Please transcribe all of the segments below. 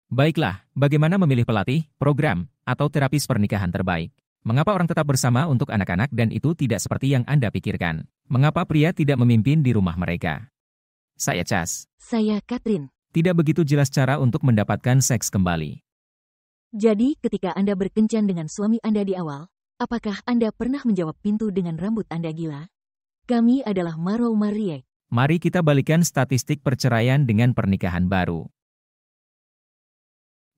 Baiklah, bagaimana memilih pelatih, program, atau terapis pernikahan terbaik? Mengapa orang tetap bersama untuk anak-anak dan itu tidak seperti yang Anda pikirkan? Mengapa pria tidak memimpin di rumah mereka? Saya Cas. Saya Katrin. Tidak begitu jelas cara untuk mendapatkan seks kembali. Jadi, ketika Anda berkencan dengan suami Anda di awal, apakah Anda pernah menjawab pintu dengan rambut Anda gila? Kami adalah Maro Mariek. Mari kita balikan statistik perceraian dengan pernikahan baru.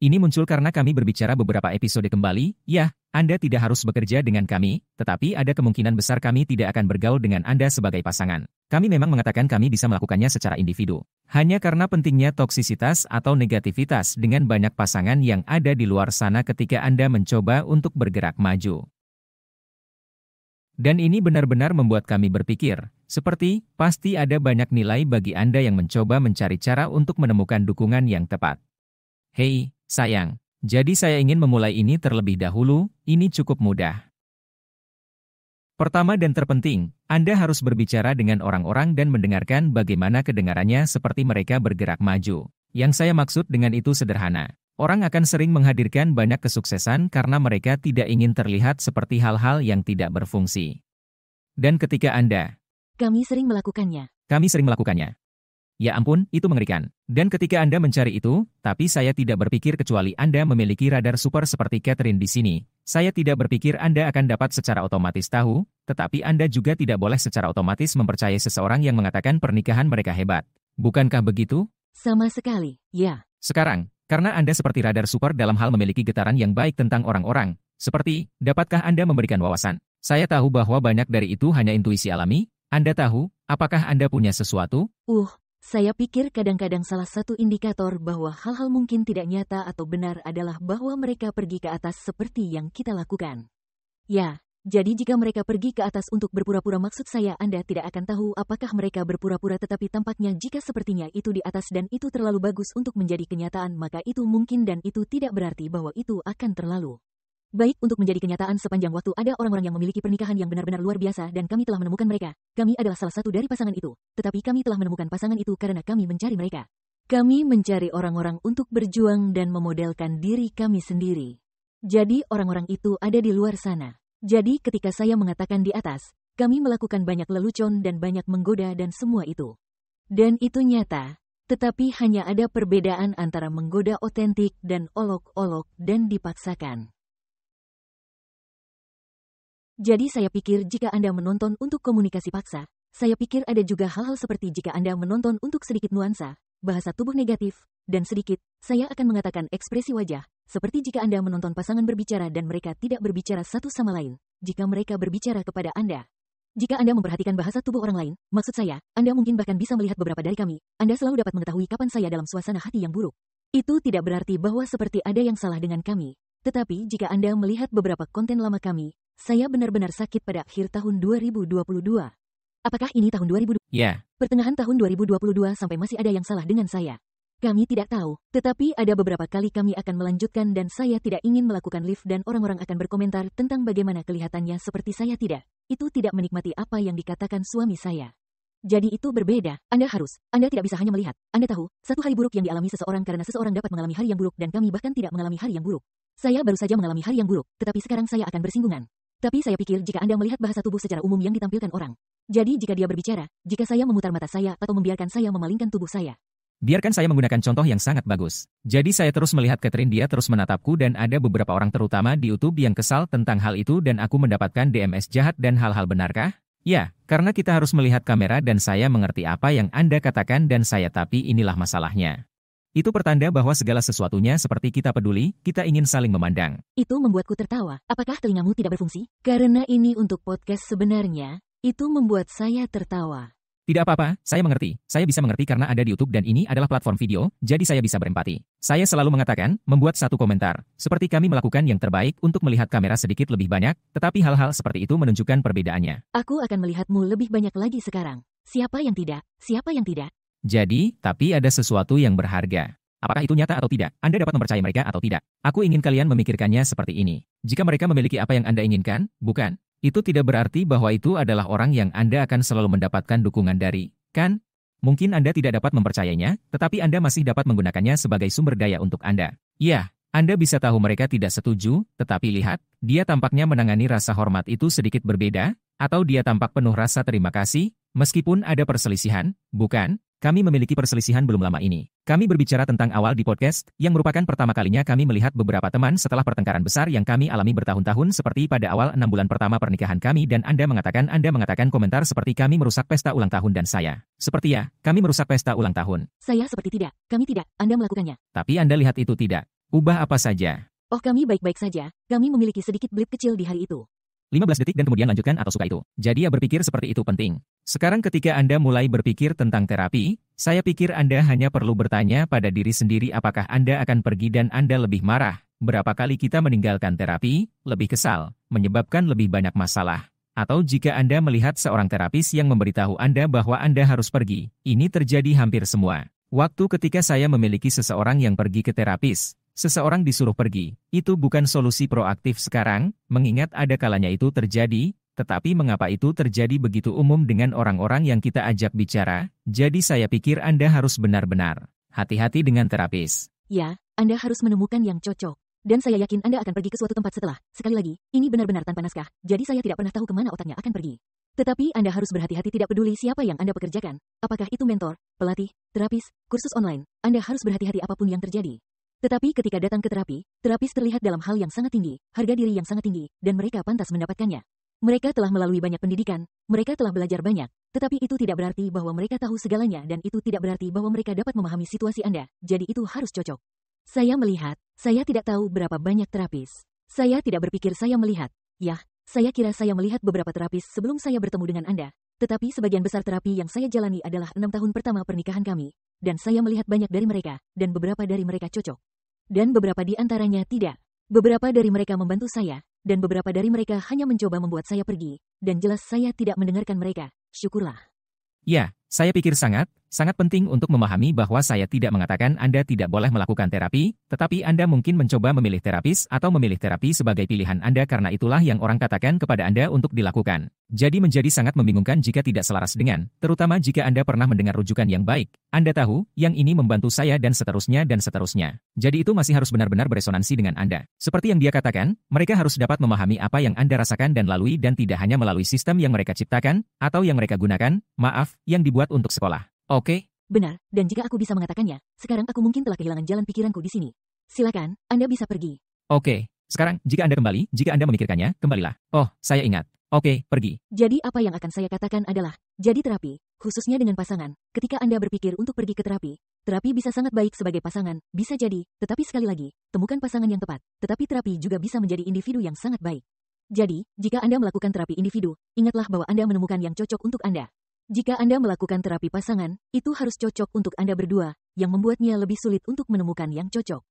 Ini muncul karena kami berbicara beberapa episode kembali. Ya, Anda tidak harus bekerja dengan kami, tetapi ada kemungkinan besar kami tidak akan bergaul dengan Anda sebagai pasangan. Kami memang mengatakan kami bisa melakukannya secara individu. Hanya karena pentingnya toksisitas atau negativitas dengan banyak pasangan yang ada di luar sana ketika Anda mencoba untuk bergerak maju. Dan ini benar-benar membuat kami berpikir, seperti, pasti ada banyak nilai bagi Anda yang mencoba mencari cara untuk menemukan dukungan yang tepat. Hei, sayang, jadi saya ingin memulai ini terlebih dahulu, ini cukup mudah. Pertama dan terpenting, Anda harus berbicara dengan orang-orang dan mendengarkan bagaimana kedengarannya seperti mereka bergerak maju. Yang saya maksud dengan itu sederhana. Orang akan sering menghadirkan banyak kesuksesan karena mereka tidak ingin terlihat seperti hal-hal yang tidak berfungsi. Dan ketika Anda, Kami sering melakukannya. kami sering melakukannya. Ya ampun, itu mengerikan. Dan ketika Anda mencari itu, tapi saya tidak berpikir kecuali Anda memiliki radar super seperti Catherine di sini. Saya tidak berpikir Anda akan dapat secara otomatis tahu, tetapi Anda juga tidak boleh secara otomatis mempercayai seseorang yang mengatakan pernikahan mereka hebat. Bukankah begitu? Sama sekali, ya. Sekarang, karena Anda seperti radar super dalam hal memiliki getaran yang baik tentang orang-orang, seperti, dapatkah Anda memberikan wawasan? Saya tahu bahwa banyak dari itu hanya intuisi alami. Anda tahu, apakah Anda punya sesuatu? Saya pikir kadang-kadang salah satu indikator bahwa hal-hal mungkin tidak nyata atau benar adalah bahwa mereka pergi ke atas seperti yang kita lakukan. Ya, jadi jika mereka pergi ke atas untuk berpura-pura, maksud saya Anda tidak akan tahu apakah mereka berpura-pura, tetapi tampaknya jika sepertinya itu di atas dan itu terlalu bagus untuk menjadi kenyataan, maka itu mungkin dan itu tidak berarti bahwa itu akan terlalu baik untuk menjadi kenyataan sepanjang waktu. Ada orang-orang yang memiliki pernikahan yang benar-benar luar biasa dan kami telah menemukan mereka. Kami adalah salah satu dari pasangan itu. Tetapi kami telah menemukan pasangan itu karena kami mencari mereka. Kami mencari orang-orang untuk berjuang dan memodelkan diri kami sendiri. Jadi orang-orang itu ada di luar sana. Jadi ketika saya mengatakan di atas, kami melakukan banyak lelucon dan banyak menggoda dan semua itu. Dan itu nyata. Tetapi hanya ada perbedaan antara menggoda otentik dan olok-olok dan dipaksakan. Jadi saya pikir jika Anda menonton untuk komunikasi paksa, saya pikir ada juga hal-hal seperti jika Anda menonton untuk sedikit nuansa, bahasa tubuh negatif, dan sedikit, saya akan mengatakan ekspresi wajah, seperti jika Anda menonton pasangan berbicara dan mereka tidak berbicara satu sama lain, jika mereka berbicara kepada Anda. Jika Anda memperhatikan bahasa tubuh orang lain, maksud saya, Anda mungkin bahkan bisa melihat beberapa dari kami, Anda selalu dapat mengetahui kapan saya dalam suasana hati yang buruk. Itu tidak berarti bahwa seperti ada yang salah dengan kami. Tetapi jika Anda melihat beberapa konten lama kami, saya benar-benar sakit pada akhir tahun 2022. Apakah ini tahun 2022? Ya. Pertengahan tahun 2022 sampai masih ada yang salah dengan saya. Kami tidak tahu, tetapi ada beberapa kali kami akan melanjutkan dan saya tidak ingin melakukan live dan orang-orang akan berkomentar tentang bagaimana kelihatannya seperti saya tidak. Itu tidak menikmati apa yang dikatakan suami saya. Jadi itu berbeda. Anda tidak bisa hanya melihat. Anda tahu, satu hari buruk yang dialami seseorang karena seseorang dapat mengalami hari yang buruk dan kami bahkan tidak mengalami hari yang buruk. Saya baru saja mengalami hari yang buruk, tetapi sekarang saya akan bersinggungan. Tapi saya pikir jika Anda melihat bahasa tubuh secara umum yang ditampilkan orang. Jadi jika dia berbicara, jika saya memutar mata saya atau membiarkan saya memalingkan tubuh saya. Biarkan saya menggunakan contoh yang sangat bagus. Jadi saya terus melihat Catherine, dia terus menatapku dan ada beberapa orang terutama di YouTube yang kesal tentang hal itu dan aku mendapatkan DMS jahat dan hal-hal. Benarkah? Ya, karena kita harus melihat kamera dan saya mengerti apa yang Anda katakan dan saya, tapi inilah masalahnya. Itu pertanda bahwa segala sesuatunya seperti kita peduli, kita ingin saling memandang. Itu membuatku tertawa. Apakah telingamu tidak berfungsi? Karena ini untuk podcast sebenarnya, itu membuat saya tertawa. Tidak apa-apa, saya mengerti. Saya bisa mengerti karena ada di YouTube dan ini adalah platform video, jadi saya bisa berempati. Saya selalu mengatakan, membuat satu komentar, seperti kami melakukan yang terbaik untuk melihat kamera sedikit lebih banyak, tetapi hal-hal seperti itu menunjukkan perbedaannya. Aku akan melihatmu lebih banyak lagi sekarang. Siapa yang tidak? Siapa yang tidak? Jadi, tapi ada sesuatu yang berharga. Apakah itu nyata atau tidak? Anda dapat mempercayai mereka atau tidak? Aku ingin kalian memikirkannya seperti ini. Jika mereka memiliki apa yang Anda inginkan, bukan? Itu tidak berarti bahwa itu adalah orang yang Anda akan selalu mendapatkan dukungan dari, kan? Mungkin Anda tidak dapat mempercayainya, tetapi Anda masih dapat menggunakannya sebagai sumber daya untuk Anda. Ya, Anda bisa tahu mereka tidak setuju, tetapi lihat, dia tampaknya menangani rasa hormat itu sedikit berbeda, atau dia tampak penuh rasa terima kasih, meskipun ada perselisihan, bukan? Kami memiliki perselisihan belum lama ini. Kami berbicara tentang awal di podcast, yang merupakan pertama kalinya kami melihat beberapa teman setelah pertengkaran besar yang kami alami bertahun-tahun seperti pada awal 6 bulan pertama pernikahan kami dan Anda mengatakan komentar seperti kami merusak pesta ulang tahun dan saya. Seperti ya, kami merusak pesta ulang tahun. Saya seperti tidak, kami tidak, Anda melakukannya. Tapi Anda lihat itu tidak. Ubah apa saja. Oh kami baik-baik saja, kami memiliki sedikit blip kecil di hari itu. 15 detik dan kemudian lanjutkan atau suka itu. Jadi ya berpikir seperti itu penting. Sekarang ketika Anda mulai berpikir tentang terapi, saya pikir Anda hanya perlu bertanya pada diri sendiri apakah Anda akan pergi dan Anda lebih marah. Berapa kali kita meninggalkan terapi, lebih kesal, menyebabkan lebih banyak masalah. Atau jika Anda melihat seorang terapis yang memberitahu Anda bahwa Anda harus pergi, ini terjadi hampir semua. Waktu ketika saya memiliki seseorang yang pergi ke terapis, seseorang disuruh pergi, itu bukan solusi proaktif sekarang, mengingat ada kalanya itu terjadi, tetapi mengapa itu terjadi begitu umum dengan orang-orang yang kita ajak bicara, jadi saya pikir Anda harus benar-benar hati-hati dengan terapis. Ya, Anda harus menemukan yang cocok. Dan saya yakin Anda akan pergi ke suatu tempat setelah, sekali lagi, ini benar-benar tanpa naskah, jadi saya tidak pernah tahu kemana otaknya akan pergi. Tetapi Anda harus berhati-hati tidak peduli siapa yang Anda pekerjakan, apakah itu mentor, pelatih, terapis, kursus online, Anda harus berhati-hati apapun yang terjadi. Tetapi ketika datang ke terapi, terapis terlihat dalam hal yang sangat tinggi, harga diri yang sangat tinggi, dan mereka pantas mendapatkannya. Mereka telah melalui banyak pendidikan, mereka telah belajar banyak, tetapi itu tidak berarti bahwa mereka tahu segalanya dan itu tidak berarti bahwa mereka dapat memahami situasi Anda, jadi itu harus cocok. Saya melihat, saya tidak tahu berapa banyak terapis. Saya tidak berpikir saya melihat, ya, saya kira saya melihat beberapa terapis sebelum saya bertemu dengan Anda, tetapi sebagian besar terapi yang saya jalani adalah 6 tahun pertama pernikahan kami, dan saya melihat banyak dari mereka, dan beberapa dari mereka cocok. Dan beberapa di antaranya tidak. Beberapa dari mereka membantu saya, dan beberapa dari mereka hanya mencoba membuat saya pergi, dan jelas saya tidak mendengarkan mereka. Syukurlah. Ya, saya pikir sangat penting untuk memahami bahwa saya tidak mengatakan Anda tidak boleh melakukan terapi, tetapi Anda mungkin mencoba memilih terapis atau memilih terapi sebagai pilihan Anda karena itulah yang orang katakan kepada Anda untuk dilakukan. Jadi menjadi sangat membingungkan jika tidak selaras dengan, terutama jika Anda pernah mendengar rujukan yang baik. Anda tahu, yang ini membantu saya dan seterusnya dan seterusnya. Jadi itu masih harus benar-benar beresonansi dengan Anda. Seperti yang dia katakan, mereka harus dapat memahami apa yang Anda rasakan dan lalui dan tidak hanya melalui sistem yang mereka ciptakan, atau yang mereka gunakan, yang dibuat untuk sekolah. Oke? Benar, dan jika aku bisa mengatakannya, sekarang aku mungkin telah kehilangan jalan pikiranku di sini. Silakan, Anda bisa pergi. Oke, sekarang jika Anda memikirkannya, kembalilah. Oh, saya ingat. Oke, pergi. Jadi apa yang akan saya katakan adalah, jadi terapi, khususnya dengan pasangan, ketika Anda berpikir untuk pergi ke terapi bisa sangat baik sebagai pasangan, bisa jadi, tetapi sekali lagi, temukan pasangan yang tepat, tetapi terapi juga bisa menjadi individu yang sangat baik. Jadi, jika Anda melakukan terapi individu, ingatlah bahwa Anda menemukan yang cocok untuk Anda. Jika Anda melakukan terapi pasangan, itu harus cocok untuk Anda berdua, yang membuatnya lebih sulit untuk menemukan yang cocok.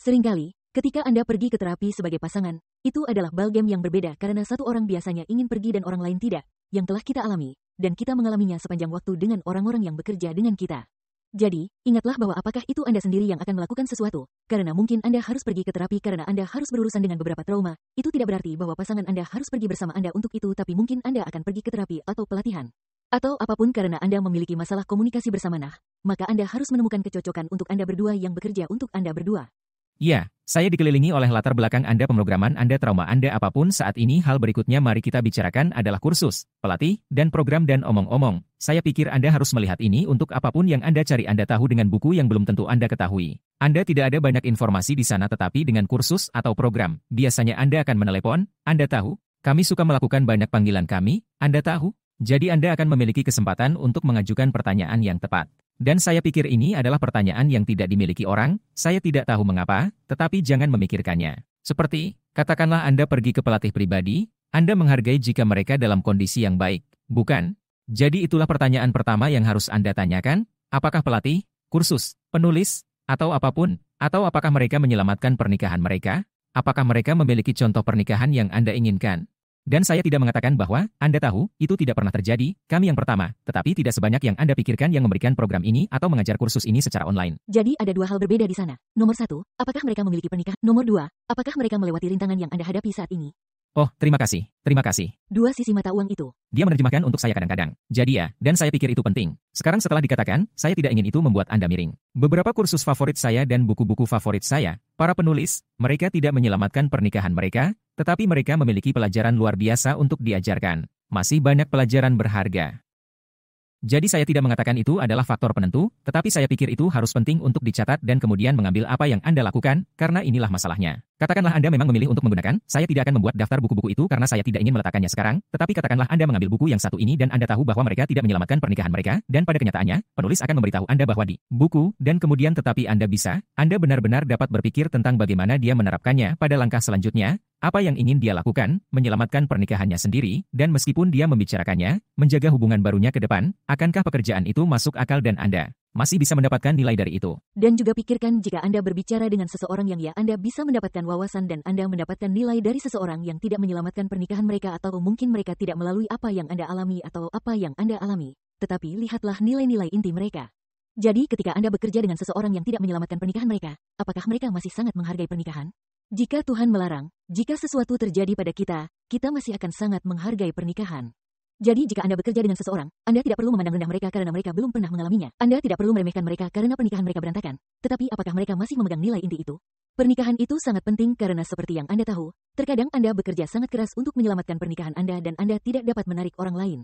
Seringkali, ketika Anda pergi ke terapi sebagai pasangan, itu adalah ballgame yang berbeda karena satu orang biasanya ingin pergi dan orang lain tidak, yang telah kita alami, dan kita mengalaminya sepanjang waktu dengan orang-orang yang bekerja dengan kita. Jadi, ingatlah bahwa apakah itu Anda sendiri yang akan melakukan sesuatu, karena mungkin Anda harus pergi ke terapi karena Anda harus berurusan dengan beberapa trauma, itu tidak berarti bahwa pasangan Anda harus pergi bersama Anda untuk itu tapi mungkin Anda akan pergi ke terapi atau pelatihan. Atau apapun karena Anda memiliki masalah komunikasi bersama maka Anda harus menemukan kecocokan untuk Anda berdua yang bekerja untuk Anda berdua. Ya, saya dikelilingi oleh latar belakang Anda pemrograman Anda trauma Anda apapun saat ini hal berikutnya mari kita bicarakan adalah kursus, pelatih, dan program dan omong-omong. Saya pikir Anda harus melihat ini untuk apapun yang Anda cari Anda tahu dengan buku yang belum tentu Anda ketahui. Anda tidak ada banyak informasi di sana tetapi dengan kursus atau program, biasanya Anda akan menelepon, Anda tahu, kami suka melakukan banyak panggilan kami, Anda tahu. Jadi Anda akan memiliki kesempatan untuk mengajukan pertanyaan yang tepat. Dan saya pikir ini adalah pertanyaan yang tidak dimiliki orang, saya tidak tahu mengapa, tetapi jangan memikirkannya. Seperti, katakanlah Anda pergi ke pelatih pribadi, Anda menghargai jika mereka dalam kondisi yang baik, bukan? Jadi itulah pertanyaan pertama yang harus Anda tanyakan, apakah pelatih, kursus, penulis, atau apapun, atau apakah mereka menyelamatkan pernikahan mereka? Apakah mereka memiliki contoh pernikahan yang Anda inginkan? Dan saya tidak mengatakan bahwa, Anda tahu, itu tidak pernah terjadi, kami yang pertama, tetapi tidak sebanyak yang Anda pikirkan yang memberikan program ini atau mengajar kursus ini secara online. Jadi ada dua hal berbeda di sana. Nomor 1, apakah mereka memiliki pernikahan? Nomor 2, apakah mereka melewati rintangan yang Anda hadapi saat ini? Oh, terima kasih, terima kasih. Dua sisi mata uang itu. Dia menerjemahkan untuk saya kadang-kadang. Jadi ya, dan saya pikir itu penting. Sekarang setelah dikatakan, saya tidak ingin itu membuat Anda miring. Beberapa kursus favorit saya dan buku-buku favorit saya, para penulis, mereka tidak menyelamatkan pernikahan mereka, tetapi mereka memiliki pelajaran luar biasa untuk diajarkan. Masih banyak pelajaran berharga. Jadi saya tidak mengatakan itu adalah faktor penentu, tetapi saya pikir itu harus penting untuk dicatat dan kemudian mengambil apa yang Anda lakukan, karena inilah masalahnya. Katakanlah Anda memang memilih untuk menggunakan, saya tidak akan membuat daftar buku-buku itu karena saya tidak ingin meletakkannya sekarang, tetapi katakanlah Anda mengambil buku yang satu ini dan Anda tahu bahwa mereka tidak menyelamatkan pernikahan mereka, dan pada kenyataannya, penulis akan memberitahu Anda bahwa di buku, dan kemudian tetapi Anda benar-benar dapat berpikir tentang bagaimana dia menerapkannya pada langkah selanjutnya, apa yang ingin dia lakukan, menyelamatkan pernikahannya sendiri, dan meskipun dia membicarakannya, menjaga hubungan barunya ke depan, akankah pekerjaan itu masuk akal dan Anda masih bisa mendapatkan nilai dari itu? Dan juga pikirkan jika Anda berbicara dengan seseorang yang Anda bisa mendapatkan wawasan dan Anda mendapatkan nilai dari seseorang yang tidak menyelamatkan pernikahan mereka atau mungkin mereka tidak melalui apa yang Anda alami atau apa yang Anda alami. Tetapi lihatlah nilai-nilai inti mereka. Jadi ketika Anda bekerja dengan seseorang yang tidak menyelamatkan pernikahan mereka, apakah mereka masih sangat menghargai pernikahan? Jika Tuhan melarang, jika sesuatu terjadi pada kita masih akan sangat menghargai pernikahan. Jadi jika Anda bekerja dengan seseorang, Anda tidak perlu memandang rendah mereka karena mereka belum pernah mengalaminya. Anda tidak perlu meremehkan mereka karena pernikahan mereka berantakan. Tetapi apakah mereka masih memegang nilai inti itu? Pernikahan itu sangat penting karena seperti yang Anda tahu, terkadang Anda bekerja sangat keras untuk menyelamatkan pernikahan Anda dan Anda tidak dapat menarik orang lain.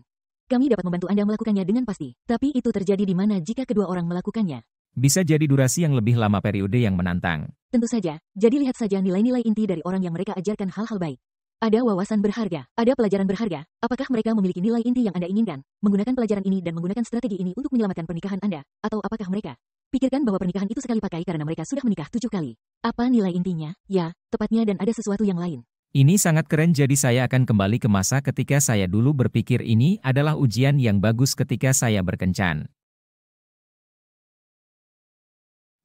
Kami dapat membantu Anda melakukannya dengan pasti. Tapi itu terjadi di mana jika kedua orang melakukannya? Bisa jadi durasi yang lebih lama, periode yang menantang. Tentu saja, jadi lihat saja nilai-nilai inti dari orang yang mereka ajarkan hal-hal baik. Ada wawasan berharga, ada pelajaran berharga. Apakah mereka memiliki nilai inti yang Anda inginkan, menggunakan pelajaran ini dan menggunakan strategi ini untuk menyelamatkan pernikahan Anda? Atau apakah mereka pikirkan bahwa pernikahan itu sekali pakai karena mereka sudah menikah 7 kali? Apa nilai intinya? Ya, tepatnya dan ada sesuatu yang lain. Ini sangat keren, jadi saya akan kembali ke masa ketika saya dulu berpikir ini adalah ujian yang bagus ketika saya berkencan.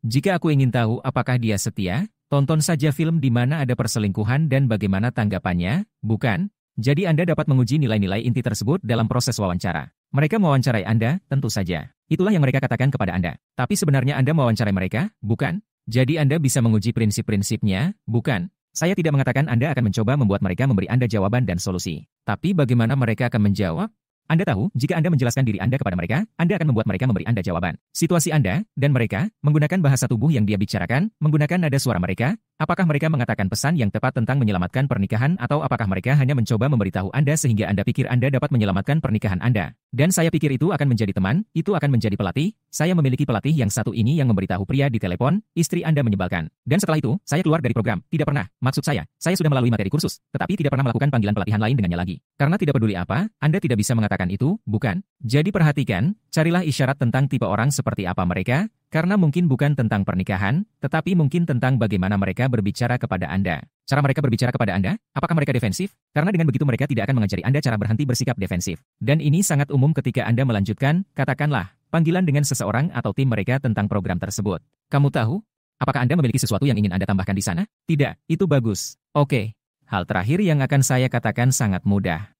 Jika aku ingin tahu apakah dia setia, tonton saja film di mana ada perselingkuhan dan bagaimana tanggapannya, bukan? Jadi Anda dapat menguji nilai-nilai inti tersebut dalam proses wawancara. Mereka mewawancarai Anda, tentu saja. Itulah yang mereka katakan kepada Anda. Tapi sebenarnya Anda mewawancarai mereka, bukan? Jadi Anda bisa menguji prinsip-prinsipnya, bukan? Saya tidak mengatakan Anda akan mencoba membuat mereka memberi Anda jawaban dan solusi. Tapi bagaimana mereka akan menjawab? Anda tahu, jika Anda menjelaskan diri Anda kepada mereka, Anda akan membuat mereka memberi Anda jawaban. Situasi Anda dan mereka, menggunakan bahasa tubuh yang dia bicarakan, menggunakan nada suara mereka, apakah mereka mengatakan pesan yang tepat tentang menyelamatkan pernikahan atau apakah mereka hanya mencoba memberitahu Anda sehingga Anda pikir Anda dapat menyelamatkan pernikahan Anda. Dan saya pikir itu akan menjadi teman, itu akan menjadi pelatih. Saya memiliki pelatih yang satu ini yang memberitahu pria di telepon, istri Anda menyebalkan. Dan setelah itu, saya keluar dari program. Tidak pernah, maksud saya sudah melalui materi kursus, tetapi tidak pernah melakukan panggilan pelatihan lain dengannya lagi. Karena tidak peduli apa, Anda tidak bisa mengatakan itu, bukan? Jadi perhatikan, carilah isyarat tentang tipe orang seperti apa mereka, karena mungkin bukan tentang pernikahan, tetapi mungkin tentang bagaimana mereka berbicara kepada Anda. Cara mereka berbicara kepada Anda, apakah mereka defensif? Karena dengan begitu mereka tidak akan mengajari Anda cara berhenti bersikap defensif. Dan ini sangat umum ketika Anda melanjutkan, katakanlah, panggilan dengan seseorang atau tim mereka tentang program tersebut. Kamu tahu? Apakah Anda memiliki sesuatu yang ingin Anda tambahkan di sana? Tidak, itu bagus. Oke. Hal terakhir yang akan saya katakan sangat mudah.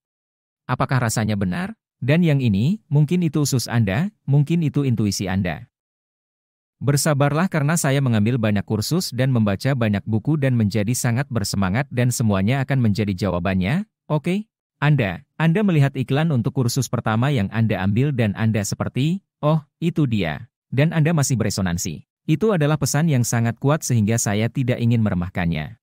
Apakah rasanya benar? Dan yang ini, mungkin itu usus Anda, mungkin itu intuisi Anda. Bersabarlah karena saya mengambil banyak kursus dan membaca banyak buku dan menjadi sangat bersemangat dan semuanya akan menjadi jawabannya, oke? Anda melihat iklan untuk kursus pertama yang Anda ambil dan Anda seperti, oh, itu dia. Dan Anda masih beresonansi. Itu adalah pesan yang sangat kuat sehingga saya tidak ingin meremehkannya.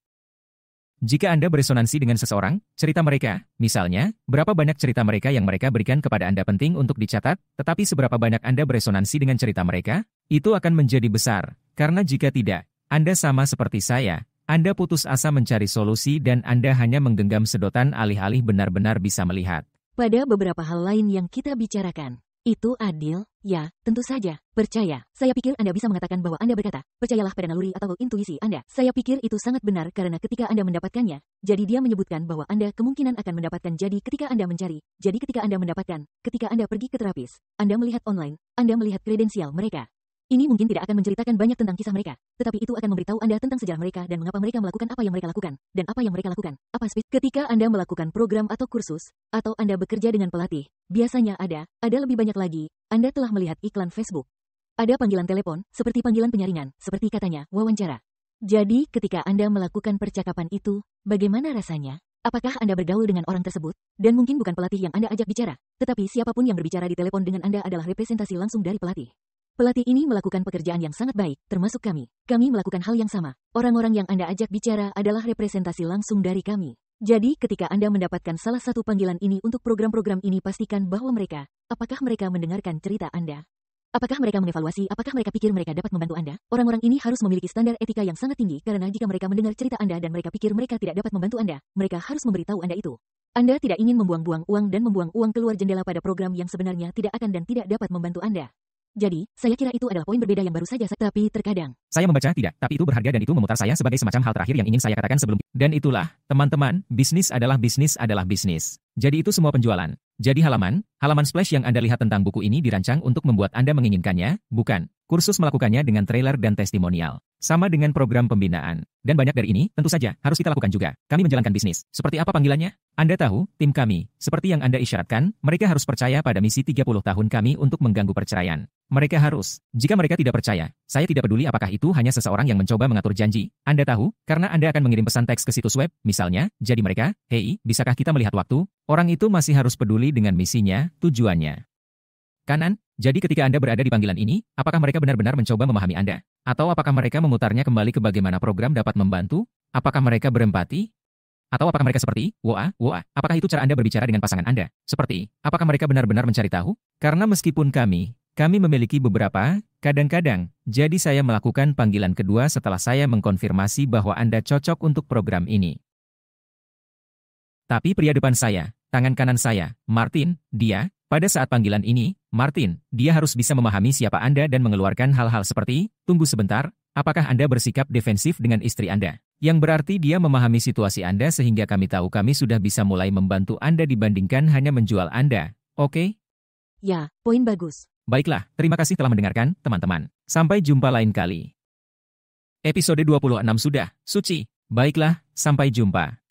Jika Anda beresonansi dengan seseorang, cerita mereka, misalnya, berapa banyak cerita mereka yang mereka berikan kepada Anda penting untuk dicatat, tetapi seberapa banyak Anda beresonansi dengan cerita mereka, itu akan menjadi besar. Karena jika tidak, Anda sama seperti saya, Anda putus asa mencari solusi dan Anda hanya menggenggam sedotan alih-alih benar-benar bisa melihat. Pada beberapa hal lain yang kita bicarakan, itu adil? Ya, tentu saja. Percaya. Saya pikir Anda bisa mengatakan bahwa Anda berkata, percayalah pada naluri atau intuisi Anda. Saya pikir itu sangat benar karena ketika Anda mendapatkannya, jadi dia menyebutkan bahwa Anda kemungkinan akan mendapatkan jadi ketika Anda mencari, jadi ketika Anda mendapatkan, ketika Anda pergi ke terapis, Anda melihat online, Anda melihat kredensial mereka. Ini mungkin tidak akan menceritakan banyak tentang kisah mereka, tetapi itu akan memberitahu Anda tentang sejarah mereka dan mengapa mereka melakukan apa yang mereka lakukan, dan apa yang mereka lakukan. Ketika Anda melakukan program atau kursus, atau Anda bekerja dengan pelatih, biasanya ada lebih banyak lagi, Anda telah melihat iklan Facebook. Ada panggilan telepon, seperti panggilan penyaringan, seperti katanya, wawancara. Jadi ketika Anda melakukan percakapan itu, bagaimana rasanya? Apakah Anda bergaul dengan orang tersebut? Dan mungkin bukan pelatih yang Anda ajak bicara, tetapi siapapun yang berbicara di telepon dengan Anda adalah representasi langsung dari pelatih. Pelatih ini melakukan pekerjaan yang sangat baik, termasuk kami. Kami melakukan hal yang sama. Orang-orang yang Anda ajak bicara adalah representasi langsung dari kami. Jadi ketika Anda mendapatkan salah satu panggilan ini untuk program-program ini, pastikan bahwa apakah mereka mendengarkan cerita Anda? Apakah mereka mengevaluasi, apakah mereka pikir mereka dapat membantu Anda? Orang-orang ini harus memiliki standar etika yang sangat tinggi karena jika mereka mendengar cerita Anda dan mereka pikir mereka tidak dapat membantu Anda, mereka harus memberitahu Anda itu. Anda tidak ingin membuang-buang uang dan membuang uang keluar jendela pada program yang sebenarnya tidak akan dan tidak dapat membantu Anda. Jadi, saya kira itu adalah poin berbeda yang baru saja, tapi terkadang Saya membaca tidak, tapi itu berharga dan itu memutar saya sebagai semacam hal terakhir yang ingin saya katakan sebelum. Dan itulah, teman-teman, bisnis adalah bisnis adalah bisnis. Jadi itu semua penjualan. Jadi halaman splash yang Anda lihat tentang buku ini dirancang untuk membuat Anda menginginkannya, bukan. Kursus melakukannya dengan trailer dan testimonial. Sama dengan program pembinaan. Dan banyak dari ini, tentu saja, harus kita lakukan juga. Kami menjalankan bisnis. Seperti apa panggilannya? Anda tahu, tim kami, seperti yang Anda isyaratkan, mereka harus percaya pada misi 30 tahun kami untuk mengganggu perceraian. Mereka harus. Jika mereka tidak percaya, saya tidak peduli apakah itu hanya seseorang yang mencoba mengatur janji. Anda tahu, karena Anda akan mengirim pesan teks ke situs web, misalnya, jadi mereka, hei, bisakah kita melihat waktu? Orang itu masih harus peduli dengan misinya, tujuannya. Kanan, jadi ketika Anda berada di panggilan ini, apakah mereka benar-benar mencoba memahami Anda? Atau apakah mereka memutarnya kembali ke bagaimana program dapat membantu? Apakah mereka berempati? Atau apakah mereka seperti, woa, apakah itu cara Anda berbicara dengan pasangan Anda? Seperti, apakah mereka benar-benar mencari tahu? Karena meskipun kami memiliki beberapa, kadang-kadang, jadi saya melakukan panggilan kedua setelah saya mengkonfirmasi bahwa Anda cocok untuk program ini. Tapi pria depan saya, tangan kanan saya, Martin, dia, pada saat panggilan ini, Martin, dia harus bisa memahami siapa Anda dan mengeluarkan hal-hal seperti, tunggu sebentar, apakah Anda bersikap defensif dengan istri Anda? Yang berarti dia memahami situasi Anda sehingga kami tahu kami sudah bisa mulai membantu Anda dibandingkan hanya menjual Anda, oke? Ya, poin bagus. Baiklah, terima kasih telah mendengarkan, teman-teman. Sampai jumpa lain kali. Episode 26 sudah, Suci. Baiklah, sampai jumpa.